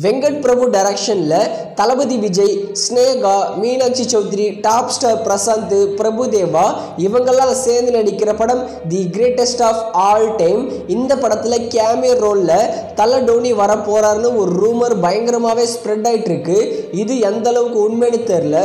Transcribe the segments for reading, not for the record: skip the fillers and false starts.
வெங்கட் பிரபு டைரக்ஷன்ல Thalapathy Vijay, Sneha, Meenakshi Chaudhary, top star Prashanth, Prabhudeva இவங்கெல்லாம் சேர்ந்து நடிக்கிற படம் the greatest of all time. இந்த படத்துல கேமியோ ரோல்ல தல டோனி வர போறாருன்னு ஒரு ரூமர் பயங்கரமாவே ஸ்ப்ரெட் ஆயிட்டு இருக்கு. இது எந்த அளவுக்கு உண்மைன்னு தெரியல.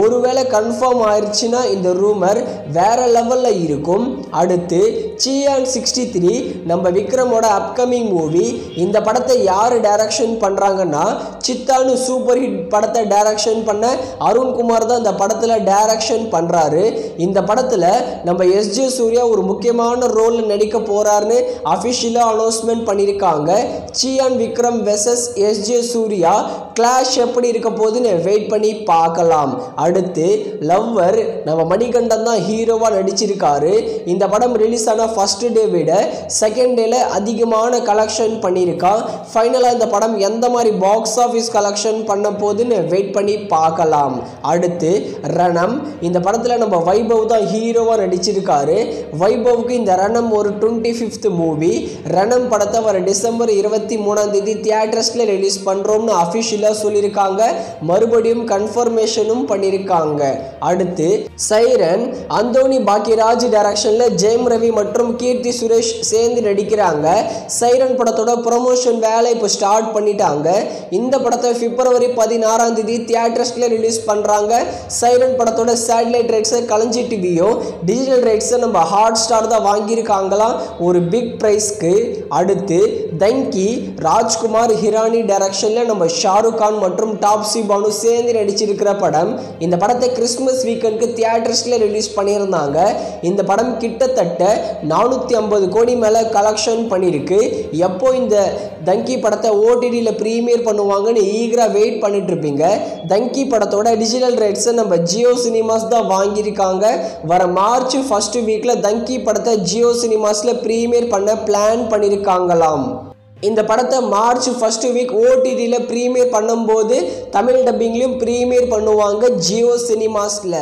ஒருவேளை கன்ஃபார்ம் ஆயிடுச்சுன்னா இந்த ரூமர் வேற லெவல்ல இருக்கும். அடுத்து சியான் 63 நம்ம விக்ரமோட அப்கமிங் மூவி. இந்த படத்தை யாரு டைரக்ஷன் பண்றாங்கன்னா சித்தானு சூப்பர் ஹிட் படத்தை டைரக்ஷன் பண்ண அருண்குமார் தான் இந்த படத்துல டைரக்ஷன் பண்றாரு. இந்த படத்துல நம்ம எஸ்ஜே சூர்யா ஒரு முக்கியமான ரோல்ல நடிக்க போறாருன்னு அபிஷியலா அனௌன்ஸ்மெண்ட் பண்ணிருக்காங்க. Chiyaan Vikram versus SJ Suriya clash எப்படி இருக்க போகுதுன்னு வெயிட் பண்ணி பார்க்கலாம். அடுத்து லவ்வர் நம்ம மணிகண்டன் தான் ஹீரோவா நடிச்சிருக்காரு. இந்த படம் ரிலீஸ் ஆன ஃபர்ஸ்ட் டே விட செகண்ட் டேல அதிகமான கலெக்ஷன் பண்ணியிருக்கான். ஃபைனலா இந்த படம் எந்த மாதிரி பாக்ஸ் ஆஃபீஸ் கலெக்ஷன் பண்ண போகுதுன்னு வெயிட் பண்ணி பார்க்கலாம். அடுத்து ரணம். இந்த படத்துல நம்ம வைபவ் தான் ஹீரோவா நடிச்சிருக்காரு. வைபவுக்கு இந்த ரணம் ஒரு 25th மூவி. ரணம் படத்தை வர டிசம்பர் 23 தியேட்டர்ஸ்ல ரிலீஸ் பண்றோம்னு அபிஷியலா சொல்லியிருக்காங்க. மறுபடியும் கன்ஃபர்மேஷனும் பண்ணியிருக்காங்க. அடுத்து சைரன். அந்தோனி பாக்கியராஜ் டைரக்ஷன்ல ஜெயம் ரவி மற்றும் கீர்த்தி சுரேஷ் சேர்ந்து நடிக்கிறாங்க. சைரன் படத்தோட ப்ரமோஷன் வேலை இப்போ ஸ்டார்ட் பண்ணிட்டாங்க. இந்த படத்தை பிப்ரவரி 16 தியேட்டர்ஸ்ல ரிலீஸ் பண்றாங்க. சைரன் படத்தோட சேட்டலைட் ரைட்ஸை களஞ்சி டிவியும் டிஜிட்டல் ரைட்ஸை நம்ம ஹாட் ஸ்டார் தான் வாங்கியிருக்காங்களாம் ஒரு பிக் பிரைஸ்க்கு. அடுத்து தங்கி. ராஜ்குமார் ஹிரானி டைரக்ஷன்ல நம்ம ஷாருக் கான் மற்றும் டாப்ஸி பானு சேர்ந்து நடிச்சிருக்கிற படம். இந்த படத்தை கிறிஸ்துமஸ் வீக்கெண்டுக்கு தியேட்டர்ஸ்ல ரிலீஸ் பண்ணியிருந்தாங்க. இந்த படம் கிட்டத்தட்ட 450 கோடி மேல கலெக்ஷன் பண்ணிருக்கு. எப்போ இந்த தங்கி படத்தை ஓடிடியில் ப்ரீமியர் பண்ணுவாங்கன்னு ஈகரா வெயிட் பண்ணிட்டு இருப்பீங்க. தங்கி படத்தோட டிஜிட்டல் ரைட்ஸை நம்ம ஜியோ சினிமாஸ் தான் வாங்கியிருக்காங்க. வர மார்ச் ஃபர்ஸ்ட் வீக்ல தங்கி படத்தை ஜியோ சினிமாஸ்ல ப்ரீமியர் பண்ண பிளான் பண்ணியிருக்காங்களாம். இந்த படத்தை மார்ச் ஃபர்ஸ்ட் வீக் ஓடிடியில் ப்ரீமியர் பண்ணும்போது தமிழ் டப்பிங்லையும் ப்ரீமியர் பண்ணுவாங்க ஜியோ சினிமாஸ்ல.